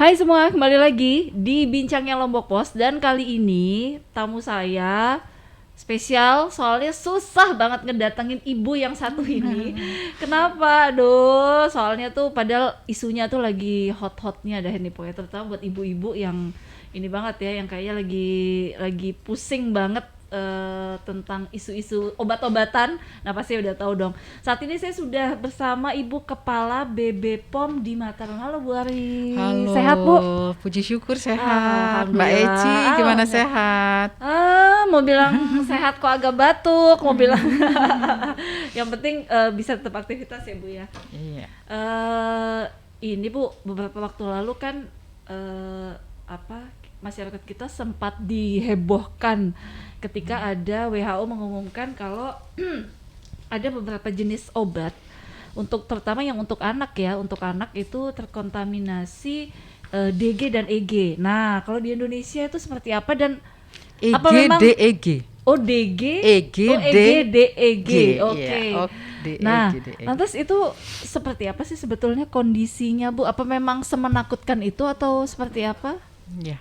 Hai semua, kembali lagi di Bincangnya Lombok Pos. Dan kali ini tamu saya spesial, soalnya susah banget ngedatengin ibu yang satu ini. Kenapa? Aduh, soalnya tuh padahal isunya tuh lagi hot-hotnya dah ini pokoknya, terutama buat ibu-ibu yang ini banget ya, yang kayaknya lagi pusing banget tentang isu-isu obat-obatan. Nah, pasti udah tahu dong. Saat ini saya sudah bersama Ibu Kepala BB POM di Mataram. Halo Bu Ari. Halo, Sehat Bu? puji syukur sehat. Mbak Alhamdulillah. Eci gimana Alhamdulillah. sehat? Mau bilang sehat kok agak batuk, mau bilang yang penting bisa tetap aktivitas ya Bu ya. Iya. Ini Bu, beberapa waktu lalu kan masyarakat kita sempat dihebohkan ketika ada WHO mengumumkan kalau ada beberapa jenis obat terutama yang untuk anak ya, untuk anak itu terkontaminasi DG dan EG. Nah, kalau di Indonesia itu seperti apa dan apa memang DEG. Oh DG, EG, DEG, oke. Iya, Nah, DEG. lantas itu seperti apa sih sebetulnya kondisinya Bu? Apa memang semenakutkan itu atau seperti apa? Ya.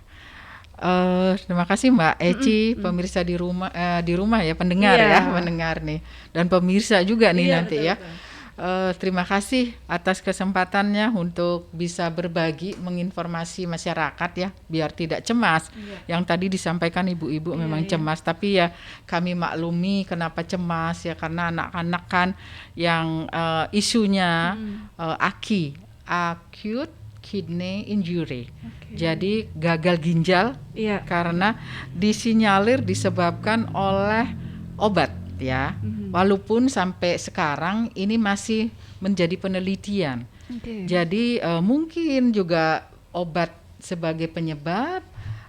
Terima kasih Mbak Eci, pemirsa di rumah ya, pendengar Iya. ya, mendengar nih, dan pemirsa juga nih Iya, nanti betul, ya. betul. Terima kasih atas kesempatannya untuk bisa berbagi, menginformasi masyarakat ya, biar tidak cemas. Iya. Yang tadi disampaikan ibu-ibu Iya, memang iya. cemas, tapi ya kami maklumi kenapa cemas ya, karena anak-anak kan yang isunya acute kidney injury. Jadi gagal ginjal Iya. karena disinyalir disebabkan oleh obat ya. Walaupun sampai sekarang ini masih menjadi penelitian. Oke. Jadi mungkin juga obat sebagai penyebab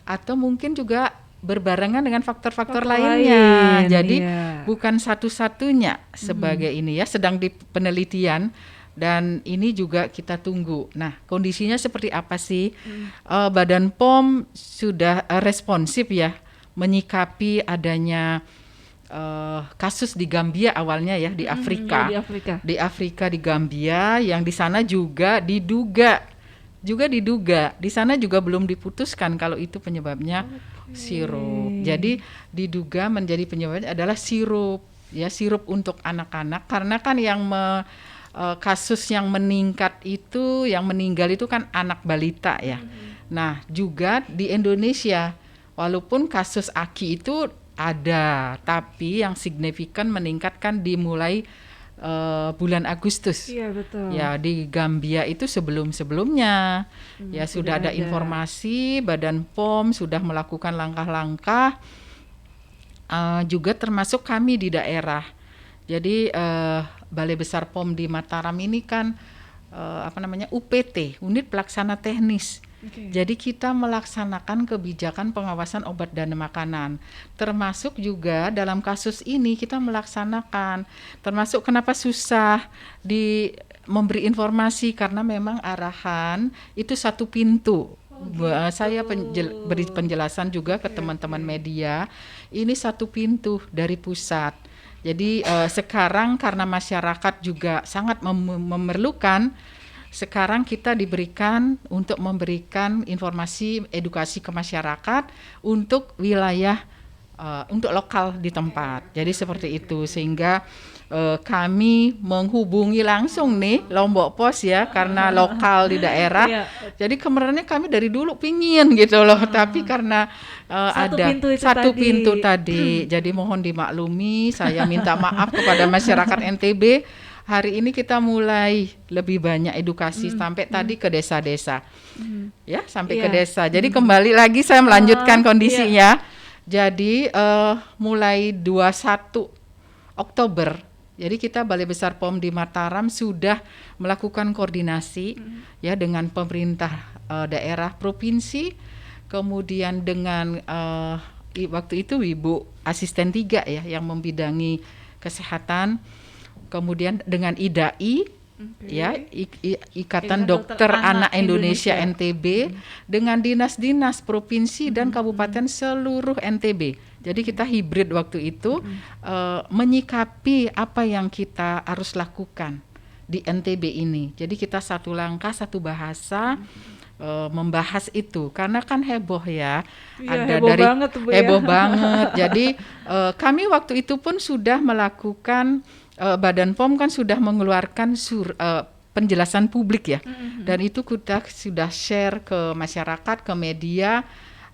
atau mungkin juga berbarengan dengan faktor-faktor Faktor lainnya. lain, Jadi iya. bukan satu-satunya sebagai ini ya, sedang di penelitian. Dan ini juga kita tunggu. Nah, kondisinya seperti apa sih? Badan POM sudah responsif ya, menyikapi adanya kasus di Gambia awalnya ya, di Afrika. Di Afrika. Di Afrika, di Gambia, yang di sana juga diduga. Di sana juga belum diputuskan kalau itu penyebabnya sirup. Jadi diduga menjadi penyebabnya adalah sirup, ya, sirup untuk anak-anak, karena kan yang kasus yang meningkat itu, yang meninggal itu kan anak balita ya. Nah, juga di Indonesia, walaupun kasus AKI itu ada, tapi yang signifikan meningkat kan dimulai bulan Agustus. Iya, betul. Ya, di Gambia itu sebelum-sebelumnya ya sudah ada ada. informasi, Badan POM sudah melakukan langkah-langkah, juga termasuk kami di daerah. Jadi Balai Besar POM di Mataram ini kan UPT, Unit Pelaksana Teknis. Oke. Jadi kita melaksanakan kebijakan pengawasan obat dan makanan. Termasuk juga dalam kasus ini kita melaksanakan, termasuk kenapa susah memberi informasi, karena memang arahan itu satu pintu. Saya beri penjelasan juga ke teman-teman media, ini satu pintu dari pusat. Jadi sekarang karena masyarakat juga sangat memerlukan, sekarang kita diberikan untuk memberikan informasi edukasi ke masyarakat untuk wilayah, untuk lokal di tempat. Jadi seperti itu, sehingga kami menghubungi langsung nih Lombok Pos ya, karena lokal di daerah. Iya. Jadi kemarinnya kami dari dulu pingin gitu loh, tapi karena Satu ada pintu itu satu tadi. pintu tadi. Jadi mohon dimaklumi, saya minta maaf kepada masyarakat NTB. Hari ini kita mulai lebih banyak edukasi sampai tadi ke desa-desa. Ya, sampai ke Iya. desa. Jadi kembali lagi saya melanjutkan Iya. kondisinya. Jadi mulai 21 Oktober, jadi kita Balai Besar POM di Mataram sudah melakukan koordinasi ya dengan pemerintah daerah provinsi, kemudian dengan waktu itu Ibu Asisten 3 ya yang membidangi kesehatan, kemudian dengan IDAI ya, Ikatan Dokter Anak Indonesia NTB, dengan dinas-dinas provinsi dan kabupaten seluruh NTB. Jadi kita hibrid waktu itu, menyikapi apa yang kita harus lakukan di NTB ini. Jadi kita satu langkah, satu bahasa, membahas itu karena kan heboh ya. Iya, heboh banget tuh, Bu, ya. heboh banget. Jadi kami waktu itu pun sudah melakukan Badan POM kan sudah mengeluarkan penjelasan publik ya. Dan itu kita sudah share ke masyarakat, ke media.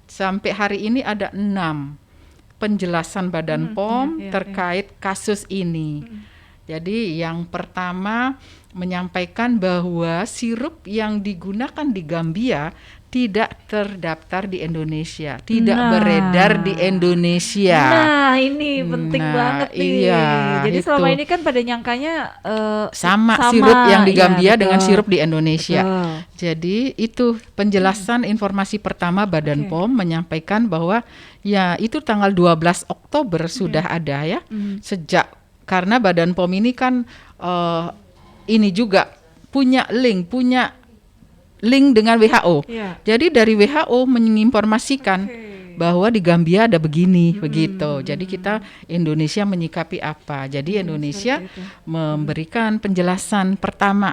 Sampai hari ini ada 6 penjelasan Badan POM terkait kasus ini. Jadi yang pertama menyampaikan bahwa sirup yang digunakan di Gambia tidak terdaftar di Indonesia, tidak beredar di Indonesia. Nah, ini penting banget nih. Iya, jadi itu. selama ini kan pada nyangkanya sama sirup yang di Gambia betul. dengan sirup di Indonesia. Betul. Jadi itu penjelasan informasi pertama Badan POM menyampaikan bahwa ya itu tanggal 12 Oktober sudah ada ya. Sejak karena Badan POM ini kan ini juga punya link dengan WHO. Iya. Jadi dari WHO menginformasikan bahwa di Gambia ada begini, begitu. Jadi kita Indonesia menyikapi apa? Jadi Indonesia memberikan penjelasan pertama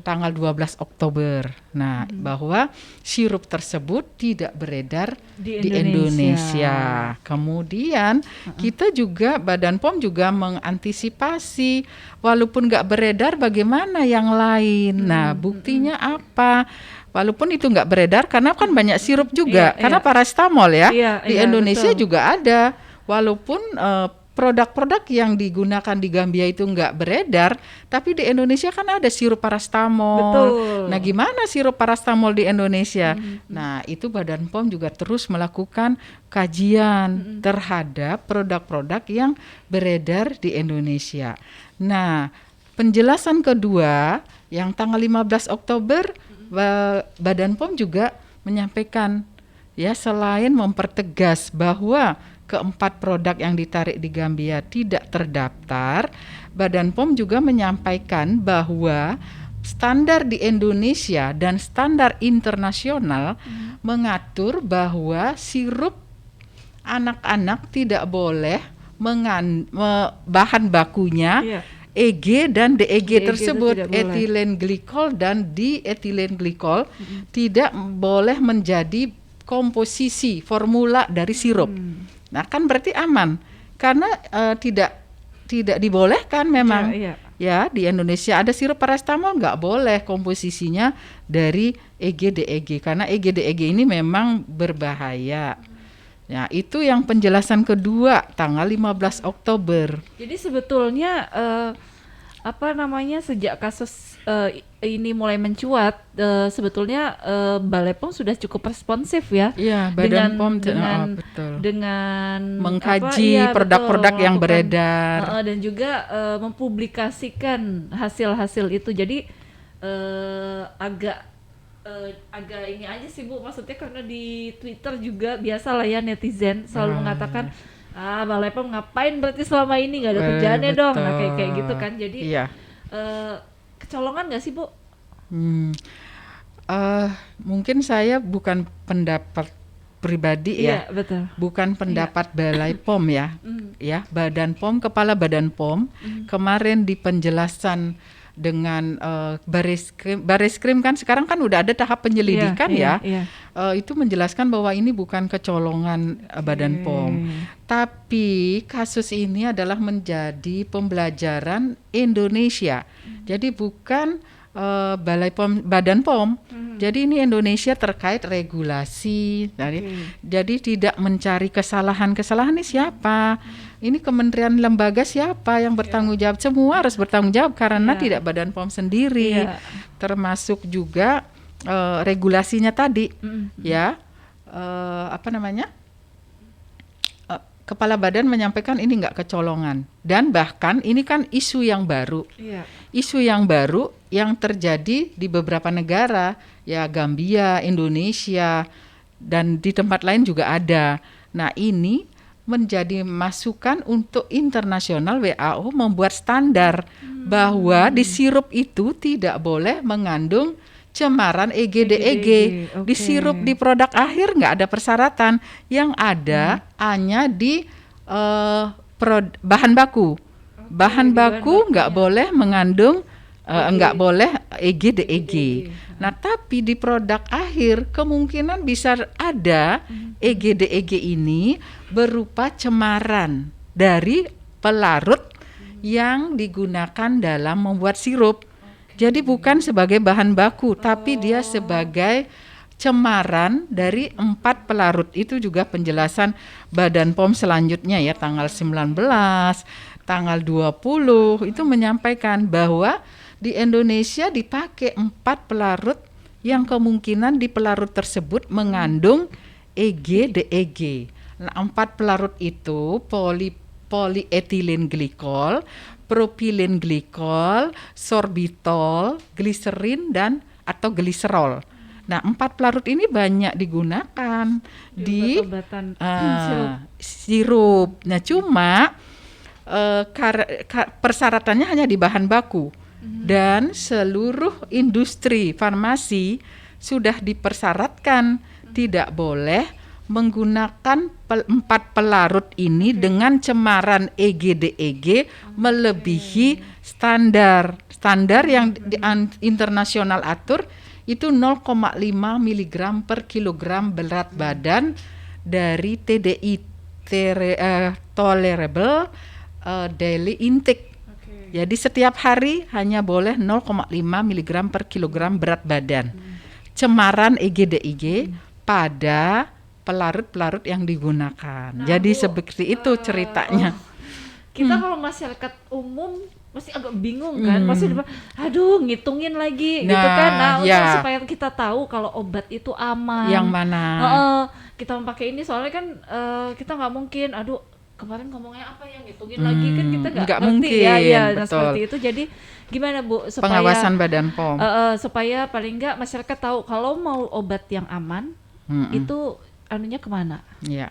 tanggal 12 Oktober. Nah, bahwa sirup tersebut tidak beredar di Indonesia. Kemudian kita juga Badan POM juga mengantisipasi walaupun nggak beredar bagaimana yang lain. Nah, buktinya apa? Walaupun itu nggak beredar karena kan banyak sirup juga karena paracetamol ya di Indonesia betul. juga ada walaupun produk-produk yang digunakan di Gambia itu nggak beredar tapi di Indonesia kan ada sirup paracetamol. Betul. Nah gimana sirup paracetamol di Indonesia? Nah itu Badan POM juga terus melakukan kajian terhadap produk-produk yang beredar di Indonesia. Nah penjelasan kedua yang tanggal 15 Oktober Badan POM juga menyampaikan ya selain mempertegas bahwa keempat produk yang ditarik di Gambia tidak terdaftar, Badan POM juga menyampaikan bahwa standar di Indonesia dan standar internasional mengatur bahwa sirup anak-anak tidak boleh bahan bakunya EG dan DEG tersebut, etilen glikol dan dietilen glikol tidak boleh menjadi komposisi formula dari sirup. Nah, kan berarti aman karena tidak dibolehkan memang. Ya, di Indonesia ada sirup paracetamol nggak boleh komposisinya dari EG DEG karena EG DEG ini memang berbahaya. Ya, itu yang penjelasan kedua tanggal 15 Oktober. Jadi sebetulnya sejak kasus ini mulai mencuat, sebetulnya Balai POM sudah cukup responsif ya. Iya, Badan POM dengan mengkaji produk-produk yang beredar dan juga mempublikasikan hasil-hasil itu. Jadi agak ini aja sih Bu, maksudnya karena di Twitter juga biasalah ya netizen selalu mengatakan Balai POM ngapain berarti selama ini nggak ada kerjaannya dong. Nah kayak gitu kan. Jadi kecolongan nggak sih Bu? Mungkin saya bukan pendapat pribadi ya, betul. Bukan pendapat Balai POM ya, ya Badan POM, Kepala Badan POM kemarin di penjelasan dengan Bareskrim kan sekarang kan udah ada tahap penyelidikan itu menjelaskan bahwa ini bukan kecolongan Badan POM, tapi kasus ini adalah menjadi pembelajaran Indonesia. Jadi bukan Balai POM, Badan POM. Jadi ini Indonesia terkait regulasi. Jadi tidak mencari kesalahan ini siapa? Ini kementerian lembaga siapa yang bertanggung jawab? Semua harus bertanggung jawab karena tidak Badan POM sendiri. Termasuk juga regulasinya tadi. Kepala badan menyampaikan ini nggak kecolongan dan bahkan ini kan isu yang baru, isu yang baru yang terjadi di beberapa negara ya Gambia, Indonesia dan di tempat lain juga ada. Nah ini menjadi masukan untuk internasional WHO membuat standar bahwa di sirup itu tidak boleh mengandung cemaran EG DEG. Di sirup di produk akhir nggak ada persyaratan, yang ada hanya di bahan baku. Bahan baku nggak boleh mengandung nggak boleh EG DEG. Nah, tapi di produk akhir kemungkinan bisa ada EG DEG ini berupa cemaran dari pelarut yang digunakan dalam membuat sirup. Jadi bukan sebagai bahan baku, tapi dia sebagai cemaran dari 4 pelarut. Itu juga penjelasan Badan POM selanjutnya ya, tanggal 19, tanggal 20 itu menyampaikan bahwa di Indonesia dipakai 4 pelarut yang kemungkinan di pelarut tersebut mengandung EG DEG. Nah, 4 pelarut itu polyethylene glycol, propylene glycol, sorbitol, gliserin dan atau gliserol. Nah, 4 pelarut ini banyak digunakan di obat-obatan sirup. Nah, cuma persyaratannya hanya di bahan baku. Dan seluruh industri farmasi sudah dipersyaratkan tidak boleh menggunakan 4 pelarut ini dengan cemaran EG/DEG melebihi standar yang internasional atur itu 0,5 mg per kilogram berat badan dari TDI tolerable daily intake. Jadi setiap hari hanya boleh 0,5 mg per kilogram berat badan cemaran EG/DEG pada pelarut-pelarut yang digunakan. Nah, jadi Bu, seperti itu ceritanya. Kita kalau masyarakat umum masih agak bingung kan, masih aduh ngitungin lagi gitu kan. Nah, untuk supaya kita tahu kalau obat itu aman. Yang mana? Kita memakai ini soalnya kan kita nggak mungkin, aduh kemarin ngomongnya apa yang ngitungin lagi kan kita nggak mungkin ya, nah, betul. seperti itu. Jadi gimana Bu supaya pengawasan Badan POM supaya paling nggak masyarakat tahu kalau mau obat yang aman itu anunya kemana? Ya,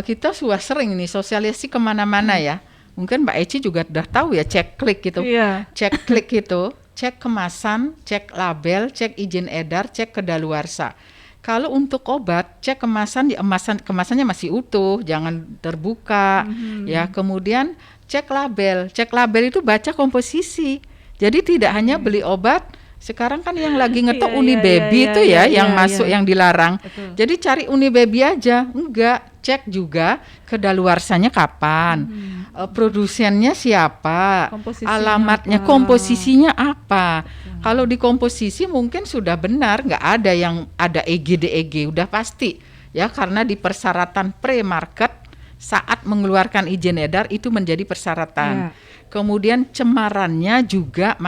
kita sudah sering nih sosialisasi kemana-mana ya. Mungkin Mbak Eci juga udah tahu ya, cek klik gitu. Cek klik itu, cek kemasan, cek label, cek izin edar, cek kedaluarsa. Kalau untuk obat, cek kemasan, kemasannya masih utuh, jangan terbuka, ya. Kemudian cek label itu baca komposisi. Jadi tidak hanya beli obat. Sekarang kan yang lagi ngetok Unibaby itu yang masuk yang dilarang. Betul. Jadi cari Unibaby aja, enggak. Cek juga kedaluarsanya kapan, produsennya siapa, alamatnya, komposisinya apa. Kalau di komposisi mungkin sudah benar, nggak ada yang ada EG/DEG, udah pasti ya, karena di persyaratan pre-market saat mengeluarkan izin edar itu menjadi persyaratan. Kemudian cemarannya juga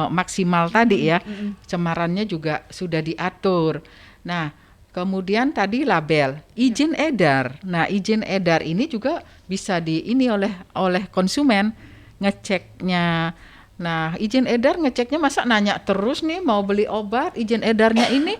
maksimal tadi ya, cemarannya juga sudah diatur. Nah, kemudian tadi label, izin edar. Nah, izin edar ini juga bisa oleh konsumen ngeceknya. Nah, izin edar ngeceknya masa nanya terus nih mau beli obat, izin edarnya ini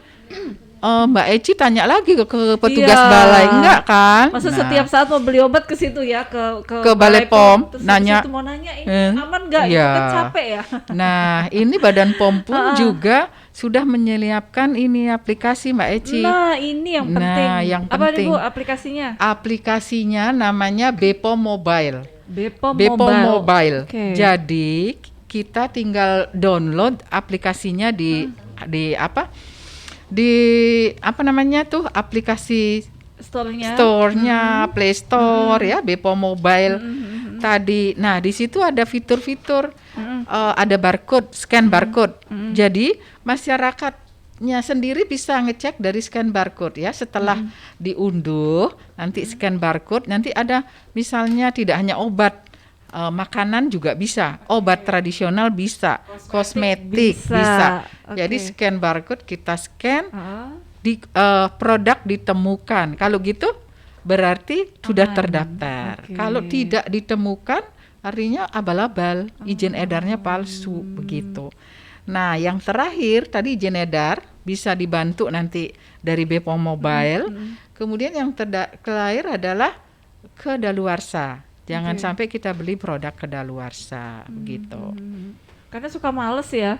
Mbak Eci tanya lagi ke petugas balai, enggak kan? Masa setiap saat mau beli obat ke situ ya, ke Balai POM, nanya mau nanya ini aman enggak? Itu kan capek ya. Nah, ini Badan POM pun juga sudah menyiapkan ini aplikasi Mbak Eci. Nah, ini yang penting. Nah, yang apa penting. nih Bu aplikasinya? Aplikasinya namanya BPOM Mobile. BPOM Mobile. Okay. Jadi kita tinggal download aplikasinya di aplikasi store-nya Play Store ya, BPOM Mobile. Tadi, nah di situ ada fitur-fitur, ada barcode, scan barcode. Jadi masyarakatnya sendiri bisa ngecek dari scan barcode ya. Setelah diunduh, nanti scan barcode, nanti ada misalnya tidak hanya obat, makanan juga bisa, obat tradisional bisa, kosmetik bisa. Jadi scan barcode, kita scan, di produk ditemukan. Kalau gitu berarti sudah terdaftar. Kalau tidak ditemukan, artinya abal-abal, izin edarnya palsu begitu. Nah, yang terakhir tadi izin edar bisa dibantu nanti dari BPOM Mobile. Kemudian yang terakhir adalah kedaluarsa. Jangan sampai kita beli produk kedaluarsa begitu. Karena suka males ya,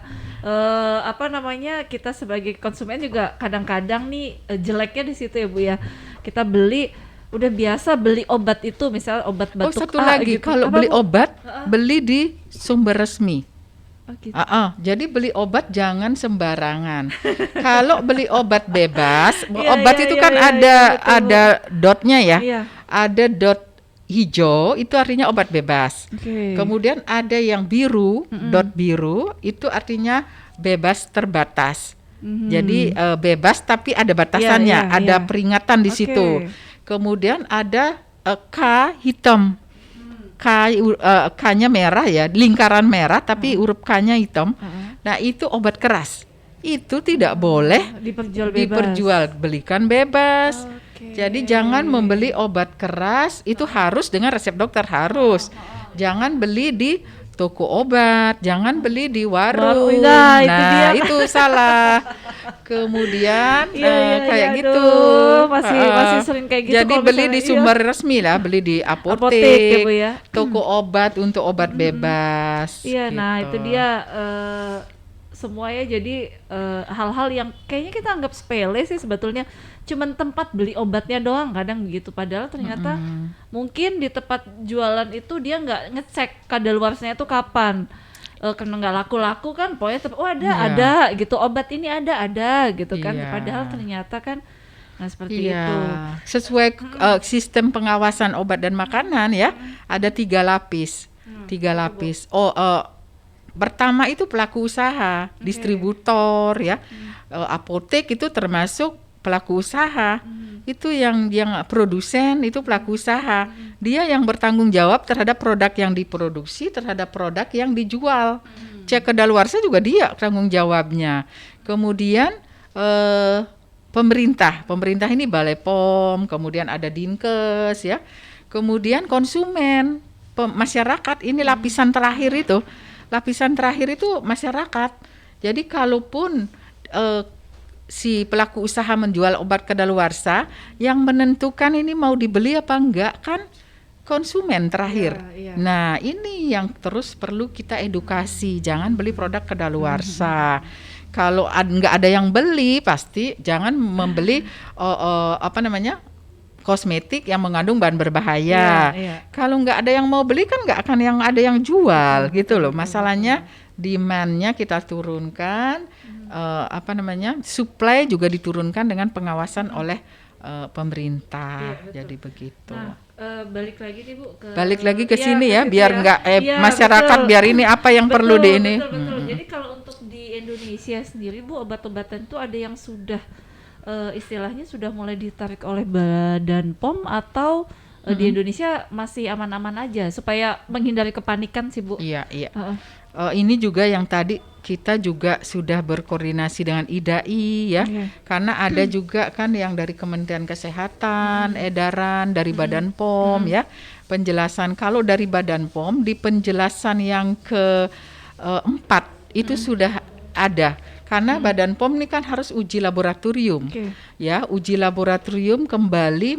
kita sebagai konsumen juga kadang-kadang nih jeleknya di situ ya Bu ya. Kita beli, udah biasa beli obat itu, misalnya obat batuk satu lagi, gitu. kalau beli obat, beli di sumber resmi. Oh, gitu. Jadi beli obat jangan sembarangan. Kalau beli obat bebas, Iya, obat iya, itu iya, kan iya, ada iya, betul, Bu. ada dotnya ya. Iya. Ada dot hijau itu artinya obat bebas. Oke. Kemudian ada yang biru, dot biru itu artinya bebas terbatas. Mhm. Jadi bebas tapi ada batasannya, Iya, ada iya. peringatan di Oke. situ. Kemudian ada K hitam. K-nya merah ya, lingkaran merah tapi huruf K-nya hitam. Nah, itu obat keras. Itu tidak boleh diperjualbelikan bebas. Oke. Jadi jangan membeli obat keras, itu harus dengan resep dokter, harus. Jangan beli di toko obat, jangan beli di warung. Nah, itu dia. Itu salah. Kemudian kayak iya, gitu. aduh, masih sering kayak gitu. Jadi kalau beli di misalnya, sumber resmi lah, beli di Apotek ya, Bu, ya. toko obat untuk obat bebas. Iya, nah itu gitu. dia semuanya jadi hal-hal yang kayaknya kita anggap sepele sih sebetulnya, cuman tempat beli obatnya doang kadang begitu, padahal ternyata mungkin di tempat jualan itu dia nggak ngecek kadaluarsanya itu kapan. Karena nggak laku-laku kan, pokoknya ada gitu, obat ini ada gitu kan, Iya. padahal ternyata kan nggak seperti Iya, itu. sesuai sistem pengawasan obat dan makanan ya, ada 3 lapis. 3 lapis. Pertama itu pelaku usaha, distributor ya, apotek itu termasuk pelaku usaha. Itu yang produsen itu pelaku usaha. Dia yang bertanggung jawab terhadap produk yang diproduksi, terhadap produk yang dijual. Cek kedaluarsa juga dia tanggung jawabnya. Kemudian pemerintah ini Balai POM, kemudian ada Dinkes ya. Kemudian konsumen, masyarakat, ini lapisan terakhir itu. Lapisan terakhir itu masyarakat. Jadi kalaupun si pelaku usaha menjual obat kadaluarsa, yang menentukan ini mau dibeli apa enggak kan konsumen terakhir. Iya. Nah, ini yang terus perlu kita edukasi, jangan beli produk kadaluarsa. Kalau enggak ada yang beli, pasti jangan membeli kosmetik yang mengandung bahan berbahaya. Iya. Kalau nggak ada yang mau beli kan nggak akan yang ada yang jual gitu loh. Masalahnya demand-nya kita turunkan, supply juga diturunkan dengan pengawasan oleh pemerintah. Iya, betul. Jadi begitu. Nah, balik lagi nih Bu ke Balik lagi ke Iya, sini ke ya, situ biar ya. nggak Iya, masyarakat betul. biar ini apa yang perlu di ini. Betul. Jadi kalau untuk di Indonesia sendiri Bu, obat-obatan itu ada yang sudah istilahnya sudah mulai ditarik oleh Badan POM atau di Indonesia masih aman-aman aja supaya menghindari kepanikan sih Bu. Iya. Ini juga yang tadi kita juga sudah berkoordinasi dengan IDAI ya, karena ada juga kan yang dari Kementerian Kesehatan, edaran dari Badan POM ya, penjelasan. Kalau dari Badan POM di penjelasan yang ke-4 itu sudah ada. Karena Badan POM ini kan harus uji laboratorium, ya, uji laboratorium kembali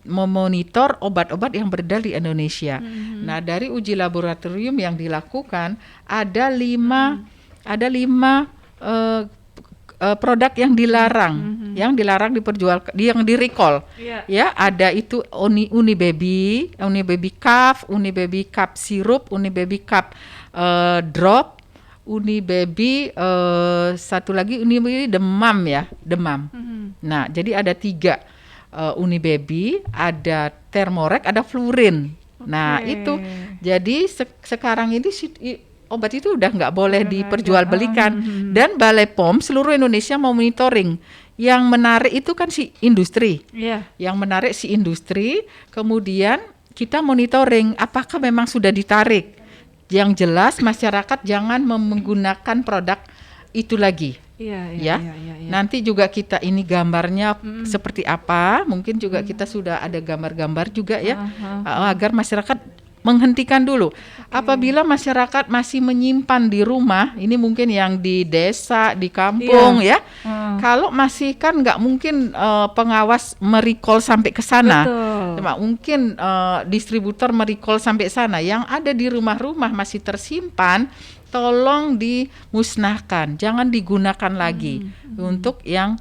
memonitor obat-obat yang beredar di Indonesia. Nah, dari uji laboratorium yang dilakukan ada 5 produk yang dilarang diperjualkan, yang di-recall. Ya, ada itu Unibaby Cup, Unibaby Cup sirup, Unibaby Cup drop, Unibaby satu lagi Unibaby demam. Nah, jadi ada 3 Unibaby, ada Thermorex, ada Flurin. Nah, itu jadi sekarang ini obat itu udah nggak boleh diperjualbelikan. Dan Balai POM seluruh Indonesia mau monitoring. Yang menarik itu kan si industri. Yang menarik si industri, kemudian kita monitoring apakah memang sudah ditarik. Yang jelas masyarakat jangan menggunakan produk itu lagi. Iya. Nanti juga kita ini gambarnya seperti apa, mungkin juga kita sudah ada gambar-gambar juga ya, agar masyarakat menghentikan dulu. Apabila masyarakat masih menyimpan di rumah, ini mungkin yang di desa, di kampung ya, kalau masih kan nggak mungkin pengawas merecall sampai ke sana. Mungkin distributor merecall sampai sana. Yang ada di rumah-rumah masih tersimpan, tolong dimusnahkan, jangan digunakan lagi untuk yang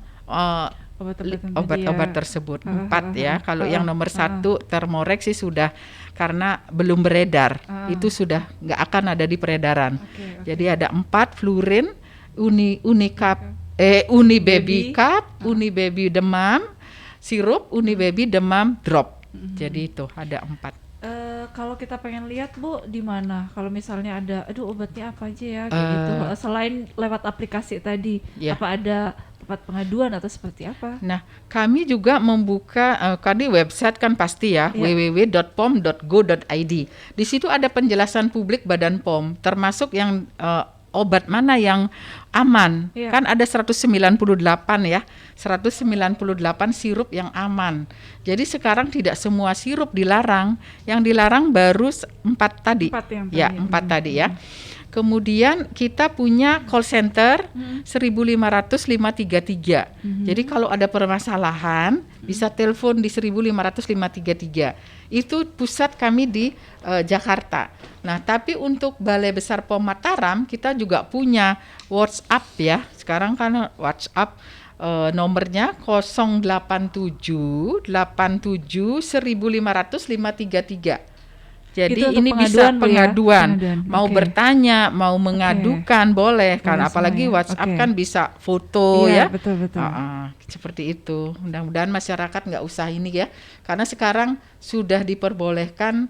Obat-obatan tadi obat-obat ya. tersebut Heeh, 4 heeh, ya. heeh. Kalau Heeh, yang nomor heeh. 1 Thermorex sih sudah, karena belum beredar. Heeh. Itu sudah nggak akan ada di peredaran. Oke, oke. Jadi ada 4 Flurin, Unicap, Baby. Unibaby Cup, Unibaby demam sirup, Unibaby demam drop. Jadi itu ada 4. Kalau kita pengen lihat Bu, di mana? Kalau misalnya ada, aduh obatnya apa aja ya, kayak gitu. Selain lewat aplikasi tadi, Ya. apa ada tempat pengaduan atau seperti apa? Nah, kami juga membuka kan di website kan pasti ya, Iya. www.pom.go.id. Di situ ada penjelasan publik Badan POM, termasuk yang obat mana yang aman. Iya. Kan ada 198 ya, 198 sirup yang aman. Jadi sekarang tidak semua sirup dilarang, yang dilarang baru 4 tadi. 4 yang Ya, tadi. 4 tadi ya. Kemudian kita punya call center 1.500.533. Jadi kalau ada permasalahan bisa telepon di 1.500.533. Itu pusat kami di Jakarta. Nah, tapi untuk Balai Besar POM Mataram kita juga punya WhatsApp ya. Sekarang kan WhatsApp nomornya 087 87 1.500.533. Jadi Itu untuk ini bisa pengaduan, Bu, ya? pengaduan, Pengaduan, mau oke. bertanya, mau mengadukan boleh kan, Boleh apalagi semua ya, WhatsApp oke. kan bisa foto Iya, ya. betul. Seperti itu. Mudah-mudahan masyarakat nggak usah ini ya, karena sekarang sudah diperbolehkan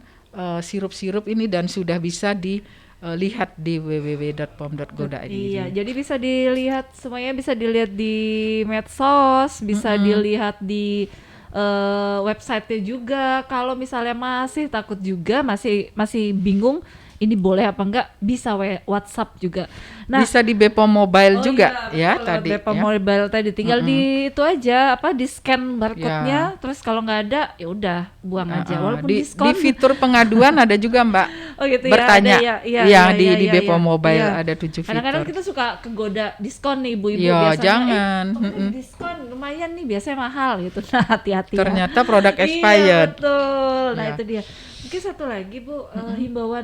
sirup-sirup ini dan sudah bisa dilihat di www.pom.go.id. Iya, jadi bisa dilihat semuanya, bisa dilihat di medsos, bisa dilihat di website-nya juga. Kalau misalnya masih takut juga, masih bingung ini boleh apa enggak, bisa WhatsApp juga. Nah, Bisa di Bepom Mobile juga iya, ya betul, tadi. Bepom ya. Mobile tadi tinggal di itu aja, di scan barcode-nya, Ya. terus kalau nggak ada ya udah buang aja, walaupun di diskon. fitur pengaduan ada juga Mbak. Oh gitu Bertanya. ya, ada, Iya, di Bepom Mobile iya. ada 7 fitur. Kadang-kadang kita suka kegoda diskon nih ibu-ibu, Ya, biasanya. jangan. Diskon lumayan nih, biasanya mahal gitu. Nah, hati-hati ya. Ternyata produk Iya, expired. betul. Nah, Ya. itu dia. Mungkin satu lagi Bu, himbauan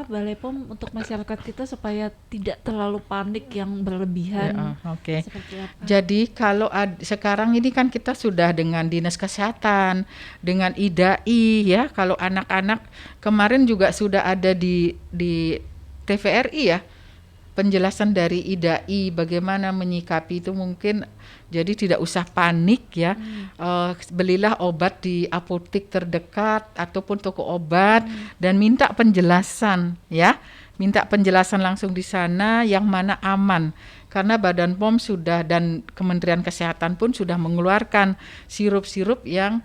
Balai POM untuk masyarakat kita supaya tidak terlalu panik yang berlebihan. Ya, oke. Seperti apa? Jadi kalau sekarang ini kan kita sudah dengan Dinas Kesehatan, dengan IDAI ya. Kalau anak-anak kemarin juga sudah ada di TVRI ya, penjelasan dari IDAI bagaimana menyikapi itu, mungkin jadi tidak usah panik ya. Belilah obat di apotek terdekat ataupun toko obat dan minta penjelasan ya. Minta penjelasan langsung di sana yang mana aman. Karena Badan POM sudah dan Kementerian Kesehatan pun sudah mengeluarkan sirup-sirup yang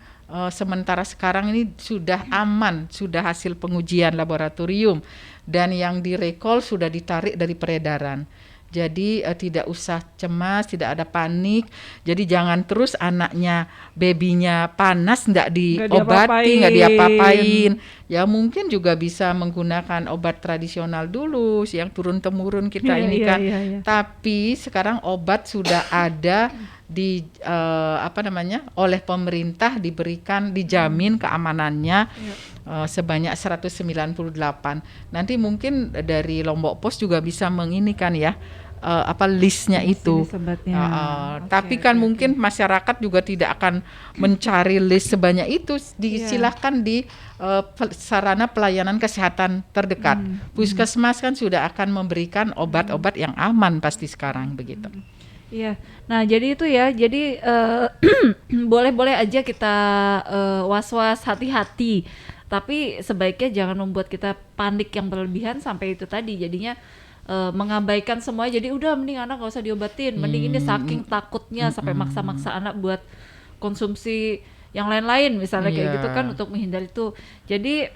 sementara sekarang ini sudah aman, sudah hasil pengujian laboratorium, dan yang direkol sudah ditarik dari peredaran. Jadi tidak usah cemas, tidak ada panik. Jadi jangan terus anaknya, babynya panas nggak diobati, nggak diapa-apain. Ya mungkin juga bisa menggunakan obat tradisional dulu, yang turun-temurun kita ini kan. Iya. Tapi sekarang obat sudah ada di oleh pemerintah, diberikan, dijamin keamanannya. Sebanyak 198. Nanti mungkin dari Lombok Pos juga bisa menginikan ya listnya itu. Tapi kan mungkin masyarakat juga tidak akan mencari list sebanyak itu. Silahkan di sarana pelayanan kesehatan terdekat. Puskesmas kan sudah akan memberikan obat-obat yang aman pasti sekarang begitu. Iya, nah jadi itu ya, jadi boleh-boleh aja kita was-was, hati-hati, tapi sebaiknya jangan membuat kita panik yang berlebihan sampai itu tadi, jadinya mengabaikan semua. Jadi udah mending anak gak usah diobatin, mending ini saking takutnya sampai maksa-maksa anak buat konsumsi yang lain-lain misalnya kayak gitu kan, untuk menghindari itu. Jadi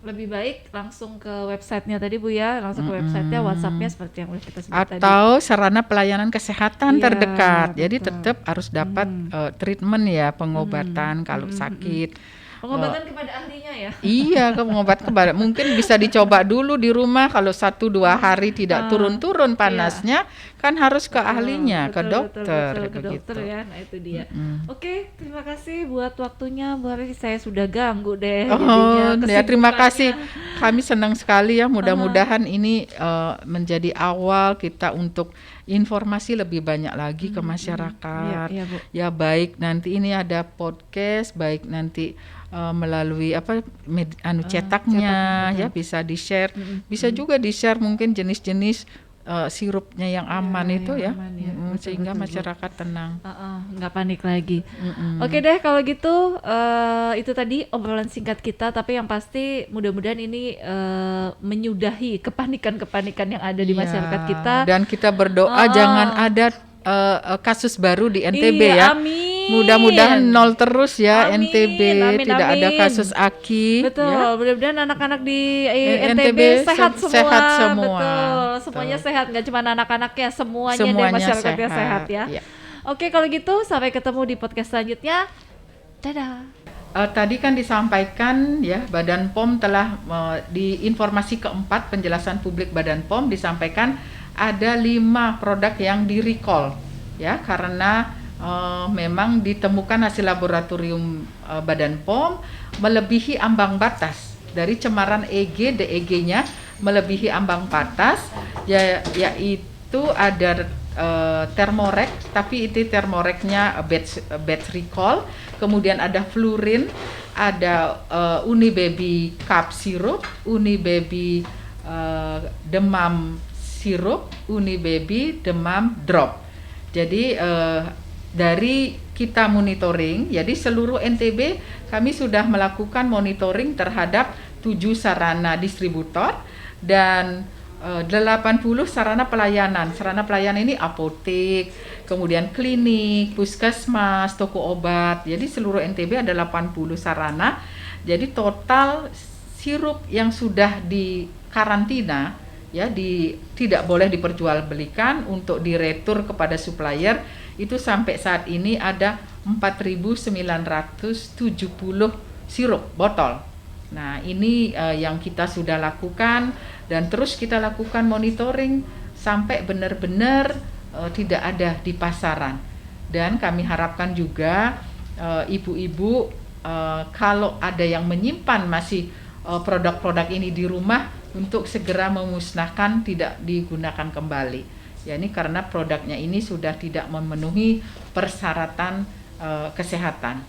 lebih baik langsung ke websitenya tadi Bu ya, langsung ke websitenya, WhatsAppnya seperti yang udah kita sebut tadi. Atau sarana pelayanan kesehatan terdekat. Jadi betul. tetap harus dapat treatment ya, pengobatan kalau sakit. Pengobatan kepada ahlinya ya. Iya, pengobatan kepada, mungkin bisa dicoba dulu di rumah. Kalau 1-2 hari tidak turun-turun panasnya, kan harus ke ahlinya, ke dokter. Ke dokter ya. Nah itu dia. Oke, terima kasih buat waktunya Bu Hafiz. Saya sudah ganggu deh. Ya, terima kasih. Kami senang sekali ya. Mudah-mudahan ini menjadi awal kita untuk informasi lebih banyak lagi ke masyarakat. Iya, Bu. Ya baik nanti ini ada podcast, baik nanti melalui cetaknya cetaknya, ya bisa di-share. Bisa juga di-share mungkin jenis-jenis sirupnya yang aman Ya, itu yang ya. aman ya. Betul, Sehingga betul, Bu. masyarakat tenang. Nggak panik lagi. Oke deh kalau gitu, itu tadi obrolan singkat kita, tapi yang pasti mudah-mudahan ini menyudahi kepanikan-kepanikan yang ada di Iya, masyarakat kita. dan kita berdoa jangan ada kasus baru di NTB Iya, ya. amin. Mudah-mudahan nol terus ya Amin, NTB, amin, tidak ada amin. kasus aki. Betul, Ya. mudah-mudahan anak-anak di NTB NTB sehat semua. sehat semua. Betul, semuanya Betul. sehat, nggak cuma anak-anaknya, semuanya dan Semuanya masyarakatnya sehat ya. Iya. Oke, kalau gitu sampai ketemu di podcast selanjutnya. Dadah. Tadi kan disampaikan ya Badan POM telah di informasi keempat penjelasan publik Badan POM disampaikan ada 5 produk yang di-recall ya karena memang ditemukan hasil laboratorium Badan POM melebihi ambang batas dari cemaran EG, DEG-nya melebihi ambang batas yaitu ada Thermorex, tapi itu Thermorex-nya batch recall, kemudian ada fluorine, ada Unibaby cup syrup, Unibaby demam syrup, Unibaby demam drop. Jadi dari kita monitoring, jadi seluruh NTB kami sudah melakukan monitoring terhadap 7 sarana distributor dan 80 sarana pelayanan. Sarana pelayanan ini apotek, kemudian klinik, puskesmas, toko obat. Jadi seluruh NTB ada 80 sarana. Jadi total sirup yang sudah dikarantina ya tidak boleh diperjualbelikan untuk diretur kepada supplier itu sampai saat ini ada 4.970 sirup botol. Nah ini yang kita sudah lakukan dan terus kita lakukan monitoring sampai benar-benar tidak ada di pasaran. Dan kami harapkan juga ibu-ibu kalau ada yang menyimpan masih produk-produk ini di rumah untuk segera memusnahkan, tidak digunakan kembali. Ya ini karena produknya ini sudah tidak memenuhi persyaratan kesehatan.